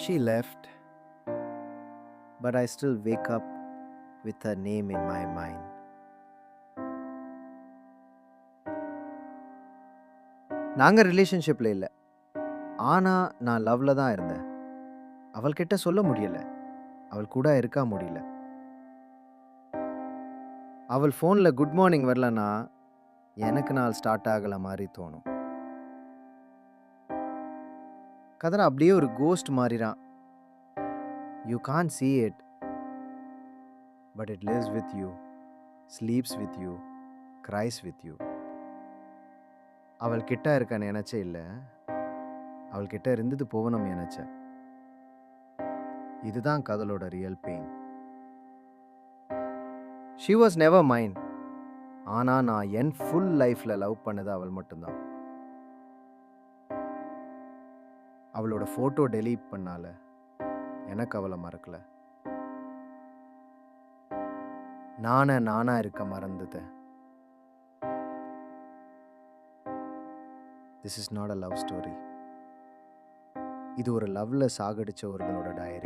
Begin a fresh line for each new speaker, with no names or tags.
She left, but I still wake up with her name in my mind. நாங்க ரிலேஷன்ஷிப்ல இல்ல. ஆனா நான் லவ்ல தான் இருந்தேன். அவள்கிட்ட சொல்ல முடியல. அவள் கூட இருக்க முடியல. அவள் ஃபோன்ல குட் மார்னிங் வரலன்னா, எனக்கு நாள் ஸ்டார்ட் ஆகல மாரி தோணும். கதற அப்படியே ஒரு கோஸ்ட் மாரிறான். You can't see it, but it lives with you, sleeps with you, cries with you. அவள் கிட்ட இருக்க நெனச்சே இல்ல. அவள் கிட்ட இருந்துட்டு போகணும்னு நெனச்சேன். இதுதான் காதலோட real pain. She was never mine. ஆனா நான் என் ஃபுல் லைஃப்ல லவ் பண்ணது அவள் மட்டும் தான். அவளோட ஃபோட்டோ டெலீட் பண்ணால எனக்கு அவள மறக்கல. நானா இருக்க மறந்துட்டேன். This is not a love story. இது ஒரு லவ்ல சாகடிச்ச ஒருத்தனோட டயரி.